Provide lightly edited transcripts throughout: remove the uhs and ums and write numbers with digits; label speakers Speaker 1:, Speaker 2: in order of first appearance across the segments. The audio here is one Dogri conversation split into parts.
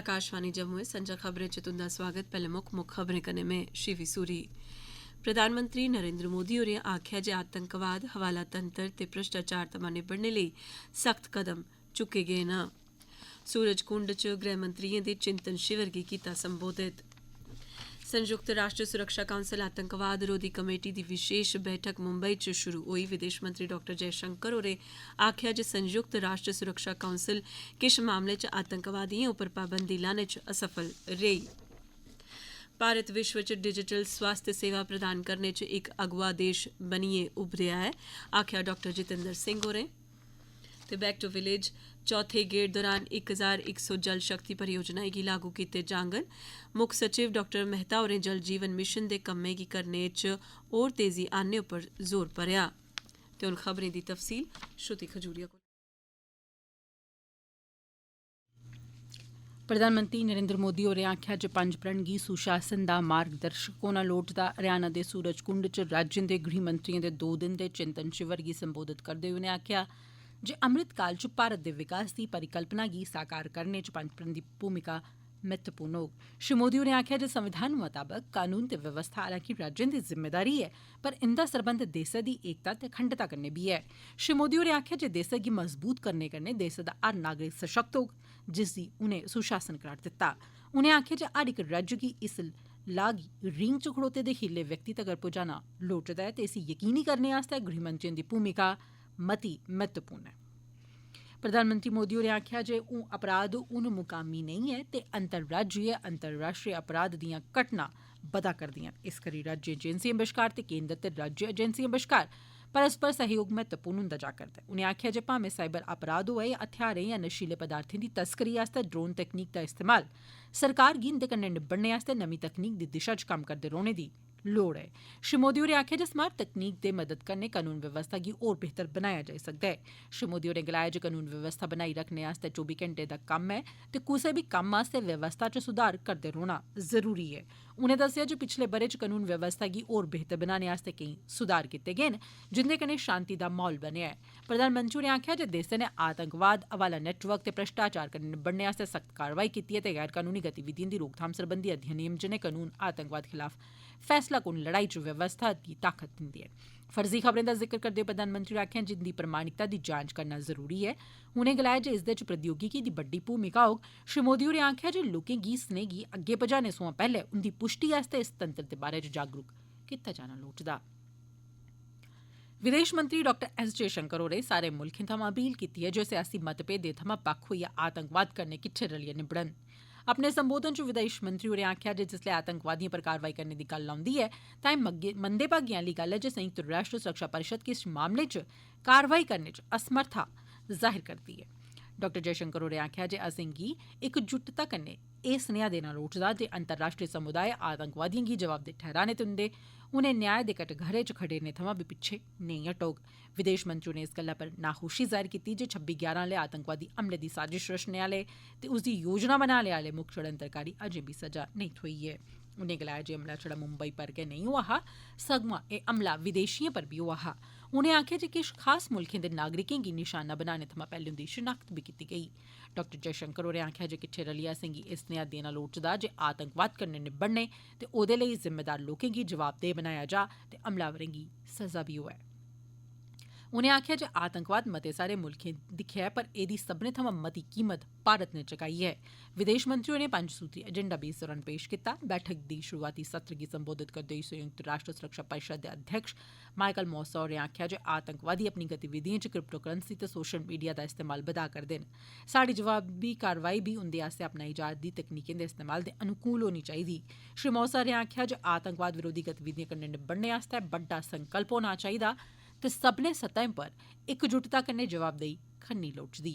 Speaker 1: आकाशवाणी जम्मू संजा खबरें च तुंदा स्वागत। पैह्ले मुक्ख खबरें कन्नै में शिवी सूरी। प्रधानमंत्री नरेंद्र मोदी होरें आखेआ जे आतंकवाद, हवाला तंत्र ते भ्रष्टाचार थमां निब्बड़ने लेई सख्त कदम चुके गे न। सूरजकुंड च गृहमंत्रियें दे चिंतन शिविर गी कीता संबोधित। संयुक्त राष्ट्र सुरक्षा काउंसल आतंकवाद रोधी कमेटी दी विशेष बैठक मुंबई च शुरू होई। विदेश मंत्री डॉ जयशंकर होरें आखेआ जे संयुक्त राष्ट्र सुरक्षा काउंसल किश मामलें च आतंकवादियें उप्पर पाबंदी लाने च असफल रेही। भारत विश्व च डिजिटल स्वास्थ्य सेवा प्रदान करने च इक अगुआ देश बनियै उभरेआ ऐ, आखेआ डॉ जितेंद्र सिंह होरें। ते बैक टू विलेज चौथे गेड़ दौरान 1100 जल शक्ति परियोजनाएं गी लागू कीते जाङन। मुक्ख सचिव डॉ मेहता होरें जल जीवन मिशन दे कम्मै गी करने च होर तेजी आनने उप्पर जोर भरेआ। ते हुन खबरें दी तफसील श्रुति खजूरिया कोल।
Speaker 2: प्रधानमंत्री नरेंद्र मोदी होरें आखेआ जे पंज प्रण गी सुशासन दा मार्गदर्शक होना लोड़चदा। हरियाणा दे सूरजकुंड च राज्यें दे गृह मंत्रियें दे 2 दिन दे चिंतन शिविर गी संबोधित करदे होई उनें आखेआ जे अमृतकाल च भारत दे विकास दी परिकल्पना गी साकार करने च पंज प्रण दी भूमिका महत्वपूर्ण होग। श्री मोदी होरें आखेआ जे संविधान मताबक कानून ते व्यवस्था हालांकि राज्यें दी जिम्मेदारी ऐ, पर इंदा सरबंध देसै दी एकता ते अखंडता कन्नै बी ऐ। श्री मोदी होरें आखेआ जे देसै गी मजबूत करने कन्नै देसै दा हर नागरिक सशक्त होग, जिसगी उनें सुशासन करार दित्ता। उनें आखेआ जे हर इक राज्य गी इस लाह् गी रींग च खड़ोते दे खीरले व्यक्ति तगर पुजाना लोड़चदा ऐ ते इसी यकीनी करने आस्तै गृहमंत्रियें दी भूमिका मती महत्वपूर्ण ऐ। प्रधानमंत्री मोदी होरें आखेआ जे अपराध हून मुकामी नेईं ऐ ते अंतर्राज्यीय अंतर्राष्ट्रीय अपराध दियां घटनां बधा करदियां न। इस करी राज्य एजेंसिएं बश्कार ते केंद्र ते राज्य एजेंसिएं बश्कार परस्पर सहयोग महत्वपूर्ण होंदा जा करदा ऐ। उनें आखेआ जे भामें साइबर अपराध होऐ या हथियारें या नशीले पदार्थें दी तस्करी आस्तै ड्रोन तकनीक दा इस्तेमाल, सरकार गी इंदे कन्नै निब्बड़ने आस्तै नमीं तकनीक दी दिशा च कम्म करदे रौहने दी लोड़ ऐ। श्री मोदी होरें आखेआ जे स्मार्ट तकनीक दे मदद कन्नै कानून व्यवस्था गी होर बेहतर बनाया जाई सकदा ऐ। श्री मोदी होरें गलाया जे कानून व्यवस्था बनाई रखने आस्तै 24 घैंटे दा कम्म ऐ ते कुसै बी कम्म आस्तै व्यवस्था च सुधार करदे रौहना जरूरी ऐ। उनें दस्सेआ जे पिछले ब'रे च कानून व्यवस्था गी होर बेहतर बनाने आस्तै केई सुधार कीते गे न, जिंदे कन्नै शांति दा माहौल बनेआ ऐ। प्रधानमंत्री होरें आखेआ जे देसै नै आतंकवाद, हवाला नेटवर्क ते भ्रष्टाचार कन्नै निब्बड़ने आस्तै सख्त कारवाई कीती ऐ ते गैर कनूनी गतिविधिएं दी रोकथाम सरबंधी अधिनियम जनेह कानून आतंकवाद खिलाफ फैसलाकुन लड़ाई च व्यवस्था गी ताकत दिंदे न। फर्जी खबरें दा जिक्र करदे प्रधानमंत्री होरें आखेआ जिंदी प्रमाणिकता दी जांच करना जरूरी ऐ। उनें गलाया जे इसदे च प्रौद्योगिकी दी बड्डी भूमिका होग। श्री मोदी होरें आखेआ जे लोकें गी सनेह गी अग्गे पजाने सोयां पैहले उंदी पुष्टि आस्तै इस तंत्र दे बारै च जागरूक कीता जाना लोड़चदा। विदेश मंत्री डॉ एस जयशंकर होरें सारे मुल्खें थमां अपील कीती ऐ जे सियासी मतभेदें थमां बक्ख होइयै आतंकवाद कन्नै किट्ठे रलियै निब्बड़न। अपने संबोधन च विदेश मंत्री होरें आखेआ जे जिसलै आतंकवादिएं पर कारवाई करने दी गल्ल औंदी ऐ तां एह् मंदे भागें आह्ली गल्ल ऐ जे संयुक्त राष्ट्र सुरक्षा परिषद किश मामलें च कारवाई करने च असमर्था जाहिर करदी ऐ। डॉ जयशंकर होरें आखेआ जे असेंगी इकजुटता कन्नै एह् सनेहा देना लोड़चदा जे अंतर्राष्ट्रीय समुदाय आतंकवादिएं गी जवाबदेह ठैह्राने ते उनें न्याय दे कटघरे च खड़ेरने थमां बी पिच्छे नेईं हटोग। विदेश मंत्री होरें इस गल्ला पर नाखुशी जाहिर कीती जे 26/11 आह्ले आतंकवादी हमले दी साजिश रचने आह्ले ते उसदी योजना बनाने आह्ले मुक्ख षड़यंत्रकारी अजें बी सजा नेईं थ्होई ऐ। उनें गलाया जे हमला छड़ा मुंबई पर गै नेईं होआ हा, सगुआं एह् हमला विदेशियें पर बी होआ हा। उनें आखेआ जे किश खास मुल्खें दे नागरिकें गी निशाना बनाने थमां पैह्ले उंदी शिनाख्त बी कीती गेई। डॉ जयशंकर होरें आखेआ जे किट्ठे रलियै असेंगी एह् सनेहा देना लोड़चदा जे आतंकवाद कन्नै निब्बड़ने ते ओह्दे लेई जिम्मेदार लोकें गी जवाबदेह बनाया जा ते हमलावरें गी सजा बी होऐ। उनें आखेआ जे आतंकवाद मते सारे मुल्खें दिक्खेआ ऐ, पर एह्दी सब्भनें थमां मती कीमत भारत नै चुकाई ऐ। विदेश मंत्री होरें 5 सूत्री एजेंडा बी इस दौरान पेश कीता। बैठक दी शुरुआती सत्र गी संबोधित करदे होई संयुक्त राष्ट्र सुरक्षा परिषद दे अध्यक्ष माइकल मौसा होरें आखेआ जे आतंकवादी अपनी गतिविधिएं च क्रिप्टो करंसी ते सोशल मीडिया दा इस्तेमाल बधा करदे न। साढ़ी जवाबी कारवाई बी उंदे आसेआ अपनाई जा'रदी तकनीकें दे इस्तेमाल दे अनुकूल होनी चाहिदी। श्री मौसा होरें आखेआ जे आतंकवाद विरोधी गतिविधिएं कन्नै निब्बड़ने आस्तै बड्डा संकल्प होना चाहिदा ते सब्भनें सतहें पर इकजुटता कन्नै जवाबदेही करनी लोड़चदी।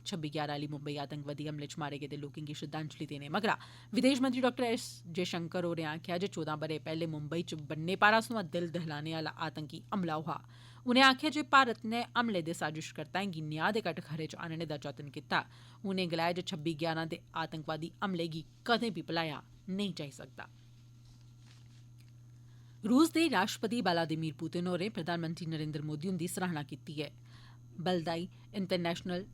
Speaker 2: 26/11 आह्ली मुंबई आतंकवादी हमले च मारे गेदे लोकें गी श्रद्धांजलि देने मगरा विदेश मंत्री डॉ एस जयशंकर होरें आखेआ जे 14 ब'रे पैह्ले मुंबई च बन्ने पारा सोयां दिल दहलाने आह्ला आतंकी हमला होआ। उनें आखेआ जे भारत नै हमले दे साजिशकर्ताएं गी न्याय दे कटघरे च आह्नने दा जतन कीता। उनें गलाया जे 26/11 दे आतंकवादी हमले गी कदें बी भुलाया नेईं जाई सकदा। रूस दे राष्ट्रपति व्लादिमीर पुतिन होरें प्रधानमंत्री नरेंद्र मोदी हुंदी सराहना कीती ऐ। बलदाई इंटरनेशनल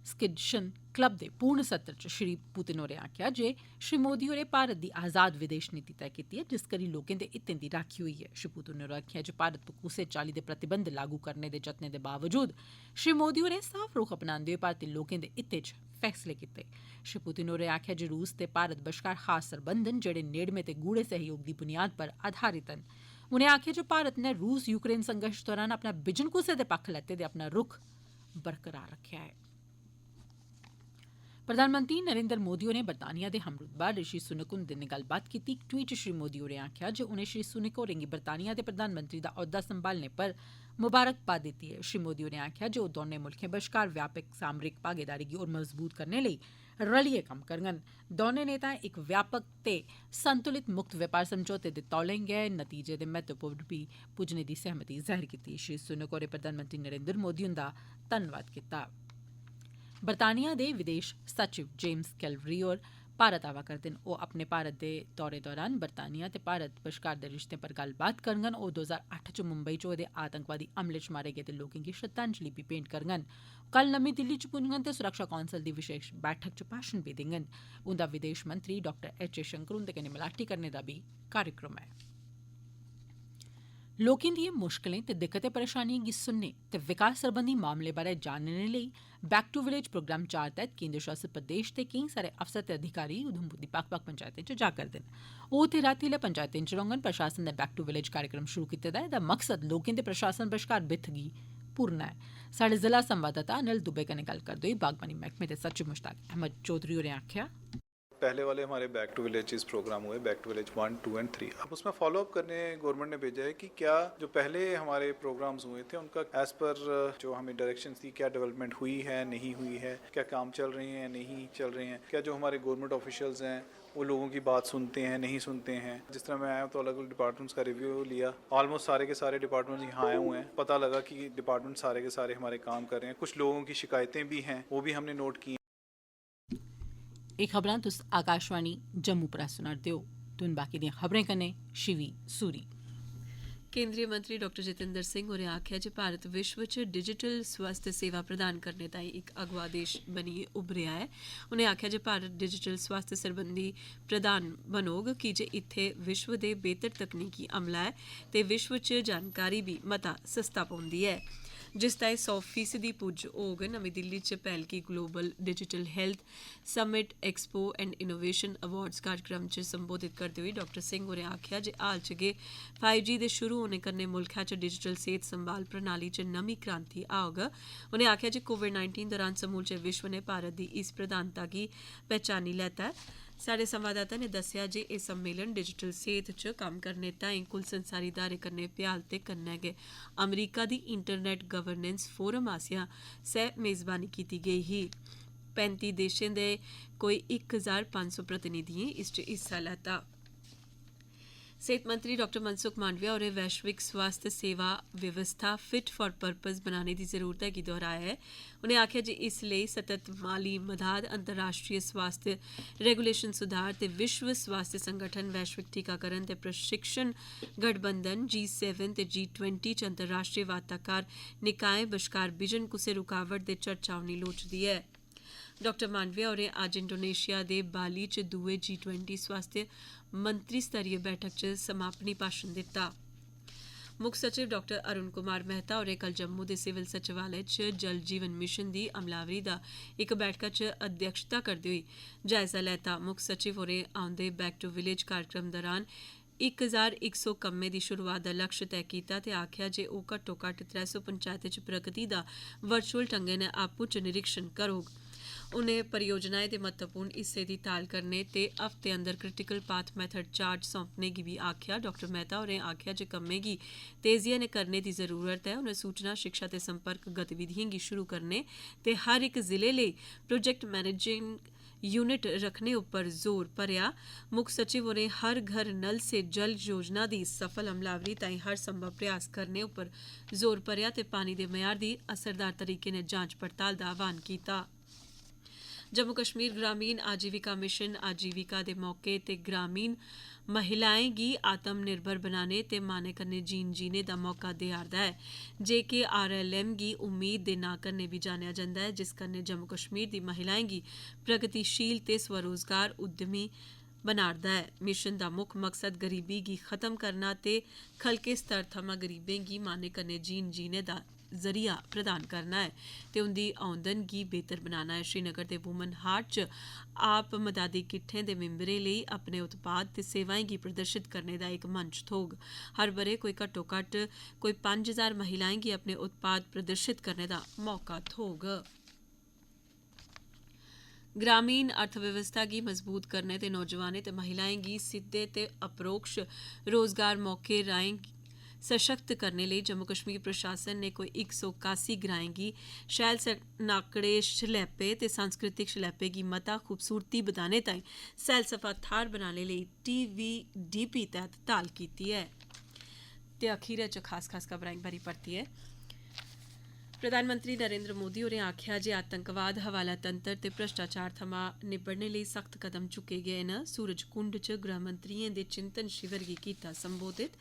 Speaker 2: स्किडशन क्लब दे पूर्ण सत्र च श्री पुतिन होरें आखेआ जे श्री मोदी होरें भारत दी आजाद विदेश नीति तय कीती ऐ जिस करी लोकें दे हितें दी राक्खी होई ऐ। श्री पुतिन होरें आखेआ जे भारत पर कुसै चाल्ली दे प्रतिबंध लागू करने दे जतनें दे बावजूद श्री मोदी होरें साफ रुख अपनांदे होई भारती लोकें दे हितें च फैसले कीते। श्री पुतिन होरें आखेआ जे रूस ते भारत बश्कार खास सरबंध न जेहड़े नेड़मे ते गूढ़े सहयोग दी बुनियाद पर आधारित न। उनें आखेआ जे भारत ने रूस यूक्रेन संघर्ष दौरान अपना बिजन कुसै दे पक्ख लैते दे अपना रुख बरकरार रखेआ ऐ। प्रधानमंत्री नरेंद्र मोदी होरें बरतानिया दे हमरुतबा ऋषि सुनक हुंदे नै गल्लबात कीती। इक ट्वीट च श्री मोदी होरें आखेआ जे उनें श्री सुनक होरें गी बरतानिया दे प्रधानमंत्री दा औह्दा संभालने पर मुबारकबाद दित्ती ऐ। श्री मोदी होरें आखेआ जे ओह् दौनें मुल्खें बश्कार व्यापक सामरिक भागीदारी गी होर मजबूत करने लेई रलियै कम्म करङन। दौनें नेताएं इक व्यापक ते संतुलित मुक्त व्यापार समझौते दे तौले गै नतीजे दे महत्व पर बी पुज्जने दी सहमति जाहिर कीती। श्री सुनक होरें प्रधानमंत्री नरेंद्र मोदी हुंदा धन्नवाद कीता। बरतानिया दे विदेश सचिव जेम्स कैलवरी होर भारत आवा करदे न। ओह् अपने भारत दे दौरे दौरान बरतानिया ते भारत बश्कार दे रिश्तें पर गल्लबात करङन। ओह् 2008 च मुंबई च होए दे आतंकवादी हमले च मारे गेदे लोकें गी श्रद्धांजलि बी भेंट करङन। कल नमीं दिल्ली च पुज्जङन ते सुरक्षा कौंसल दी विशेष बैठक च भाषण बी देङन। उंदा विदेश मंत्री डाक्टर एच ए शंकर हुंदे कन्नै मलाटी करने दा बी कार्यक्रम ऐ। लोकें दिएं मुश्कलें ते दिक्कतें परेशानिएं गी सुनने ते विकास सरबंधी मामलें बारै जानने लेई बैक टू विलेज प्रोग्राम 4 तैह्त केंद्र शासित प्रदेश दे केईं सारे अफसर ते अधिकारी उधमपुर दी बक्ख बक्ख पंचायतें च जा करदे न। ओह् उत्थै रातीं लै पंचायतें च रौह्ङन। प्रशासन ने बैक टू विलेज कार्यक्रम शुरू कीते दा ऐ। एह्दा मकसद लोकें ते प्रशासन बश्कार बित्थ गी पूरना ऐ। साढ़े जिला संवाददाता अनिल दुबे कन्नै गल्ल करदे होई बागबानी मैह्कमे दे सचिव मुश्ताक अहमद चौधरी होरें आखेआ
Speaker 3: पहले वाले हमारे बैक टू विलेजेस प्रोग्राम हुए, बैक टू विलेज 1, 2 एंड 3। अब उसमें फॉलो अप करने गवर्नमेंट ने भेजा है कि क्या जो पहले हमारे प्रोग्राम्स हुए थे उनका एज पर जो हमें डायरेक्शंस थी क्या डेवलपमेंट हुई है, नहीं हुई है, क्या काम चल रहे हैं, नहीं चल रहे हैं, क्या जो हमारे गवर्नमेंट ऑफिशियल्स हैं वो लोगों की बात सुनते हैं, नहीं सुनते हैं। जिस तरह मैं आया तो अलग अलग डिपार्टमेंट्स का रिव्यू लिया। ऑलमोस्ट सारे के सारे डिपार्टमेंट्स यहाँ आए हुए हैं। पता लगा कि डिपार्टमेंट सारे के सारे हमारे काम कर रहे हैं। कुछ लोगों की शिकायतें भी हैं, वो भी हमने नोट की।
Speaker 2: एह् खबरां तुस आकाशवाणी जम्मू परा सुना'रदे ओ। तुन बाकी दियां खबरें कन्नै शिवी सूरी।
Speaker 1: केंद्रीय मंत्री डॉक्टर जितेंद्र सिंह होरें आखेआ जे भारत विश्व च डिजिटल स्वास्थ्य सेवा प्रदान करने ताईं इक अगुआ देश बनियै उभरेआ ऐ। उनें आखेआ जे भारत डिजिटल स्वास्थ्य सरबंधी प्रधान बनोग की जे इत्थै विश्व दे बेहतर तकनीकी अमला ऐ ते विश्व च जानकारी बी मता सस्ता पौंदी ऐ। जिस ताईं 100% पुज्ज होग। नमीं दिल्ली च पैह्लकी global digital health summit expo and innovation awards कार्यक्रम च संबोधित करदे होई डॉक्टर सिंह होरें आखेआ जे हाल च गै 5G दे शुरू होने कन्नै मुल्खै च डिजिटल सेहत संभाल प्रणाली च नमीं क्रांति औग। उनें आखेआ जे कोविड-19 दौरान समूलचे विश्व ने भारत दी इस प्रधानता गी पहचानी लैता ऐ। साढ़े संवाददाता ने दस्सेआ जे एह् सम्मेलन डिजिटल सेहत च कम्म करने ताईं कुल संसारी धारे कन्नै भ्याल ते कन्नै गै अमरीका दी इंटरनेट गवर्नेंस फोरम आसेआ सह मेजबानी कीती गेई ही। 35 देशें दे कोई 1500 प्रतिनिधियें इस च हिस्सा लैता। सेहत मंत्री डॉक्टर मनसुख मांडविया होरें वैश्विक स्वास्थ्य सेवा व्यवस्था फिट फॉर पर्पज बनाने दी जरूरत गी दोहराया ऐ। उनें आखेआ जे इस लेई सतत माली मदाद, अंतर्राष्ट्रीय स्वास्थ्य रेगुलेशन सुधार ते विश्व स्वास्थ्य संगठन, वैश्विक टीकाकरण ते प्रशिक्षण गठबंधन G7 ते G20 च अंतर्राष्ट्रीय वार्ताकार निकायें बश्कार बिजन कुसै रुकावट दे चर्चा होनी लोड़चदी ऐ। डॉक्टर मांडविया होरें अज्ज इंडोनेशिया दे बाली च दुए G20 स्वास्थ्य मंत्री स्तरीय बैठक च समापनी भाषण दित्ता। मुक्ख सचिव डॉक्टर अरुण कुमार मेहता होरें कल जम्मू दे सिविल सचिवालय च जल जीवन मिशन दी अमलावरी दा इक बैठका च अध्यक्षता करदे होई जायजा लैता। मुक्ख सचिव होरें औंदे बैक टू विलेज कार्यक्रम दौरान 1100 कम्में दी शुरुआत दा लक्ष्य तय कीता ते आखेआ जे ओह् घट्टो घट्ट 300 पंचायतें च प्रगति दा वर्चुअल ढंगै नै आपूं च निरीक्षण करोग। उनें परियोजनाएं दे महत्वपूर्ण हिस्से दी ताल करने ते हफ्ते अंदर क्रिटिकल पाथ मैथड चार्ट सौंपने गी बी आखेआ। डॉक्टर मेहता होरें आखेआ जे कम्में गी तेजिया नै करने दी जरूरत ऐ। उनें सूचना, शिक्षा ते संपर्क गतिविधियें गी शुरू करने ते हर इक जिले लेई प्रोजेक्ट मैनेजिंग यूनिट रखने उप्पर जोर भरेआ। मुक्ख सचिव होरें हर घर नल से जल योजना दी सफल अमलावरी ताईं हर संभव प्रयास करने उप्पर जोर भरेआ ते पानी दे मयार दी असरदार तरीके नै जांच पड़ताल दा आह्वान कीता। जम्मू कश्मीर ग्रामीण आजीविका मिशन आजीविका दे मौके ते ग्रामीण महिलाएं गी आत्म निर्भर बनाने ते माने कन्नै जीने दा मौका देआरदा ऐ JKRLM गी उम्मीद दे नां कन्नै बी जानेआ जंदा ऐ जिस कन्नै जम्मू कश्मीर दी महिलाएं गी प्रगतिशील ते स्वरोजगार उद्यमी बनारदा ऐ। मिशन दा मुक्ख मकसद गरीबी गी खत्म करना ते खलके स्तर थमां गरीबें गी माने कन्नै जीने दा जरिया प्रदान करना है ते उंदी आमदन गी बेहतर बनाना है। श्रीनगर दे वुमन हार्ट च आप मदादी किट्ठें दे मिंबरें लेई अपने उत्पाद ते सेवाएं गी प्रदर्शित करने दा इक मंच थ्होग। हर ब'रे कोई घट्टोघट्ट कोई 5000 महिलाएं गी अपने उत्पाद प्रदर्शित करने दा मौका थ्होग। ग्रामीण अर्थव्यवस्था गी मजबूत करने ते नौजवानें ते महिलाएं गी सिद्धे ते अपरोक्ष रोजगार मौके राएं सशक्त करने लेई जम्मू कश्मीर प्रशासन ने कोई 181 ग्राएं गी शैल सनाकड़े शलैपे ते सांस्कृतिक शलैपे गी मता खूबसूरती बधाने ताईं सैलसफा थाह्र बनाने लेई TVDP तैह्त ताल कीती ऐ। ते अखीरै च खास खबरां इक बारी परतियै प्रधानमंत्री नरेंद्र मोदी होरें आखेआ जे आतंकवाद हवाला तंत्र ते भ्रष्टाचार थमां निब्बड़ने लेई सख्त कदम चुके गे न। सूरजकुंड च गृहमंत्रियें दे चिंतन शिविर गी कीता संबोधित।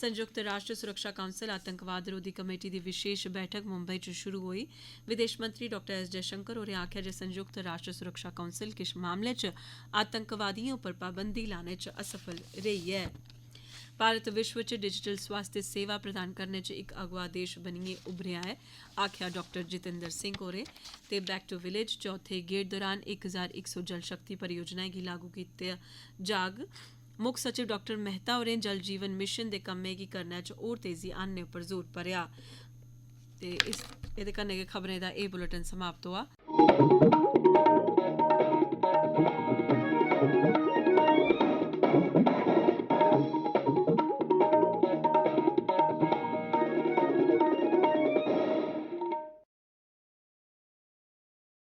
Speaker 1: संयुक्त राष्ट्र सुरक्षा काउंसल आतंकवाद रोधी कमेटी दी विशेष बैठक मुंबई च शुरू होई। विदेश मंत्री डॉ एस जयशंकर होरें आखेआ जे संयुक्त राष्ट्र सुरक्षा काउंसल किश मामलें च आतंकवादियें उप्पर पाबंदी लाने च असफल रेही ऐ। भारत विश्व च डिजिटल स्वास्थ्य सेवा प्रदान करने च इक अगुआ देश बनियै उभरेआ ऐ आखेआ डॉ जितेंद्र सिंह होरें ते बैक टू विलेज चौथे गेड़ दौरान 1100 जल शक्ति परियोजनाएं गी लागू कीता जाग। मुक्ख सचिव डॉ मेहता होरें जल जीवन मिशन दे कम्मै गी करने च होर तेजी आनने उप्पर जोर भरेआ। ते एह्दे कन्नै गै खबरें दा एह् बुलेटिन समाप्त होआ।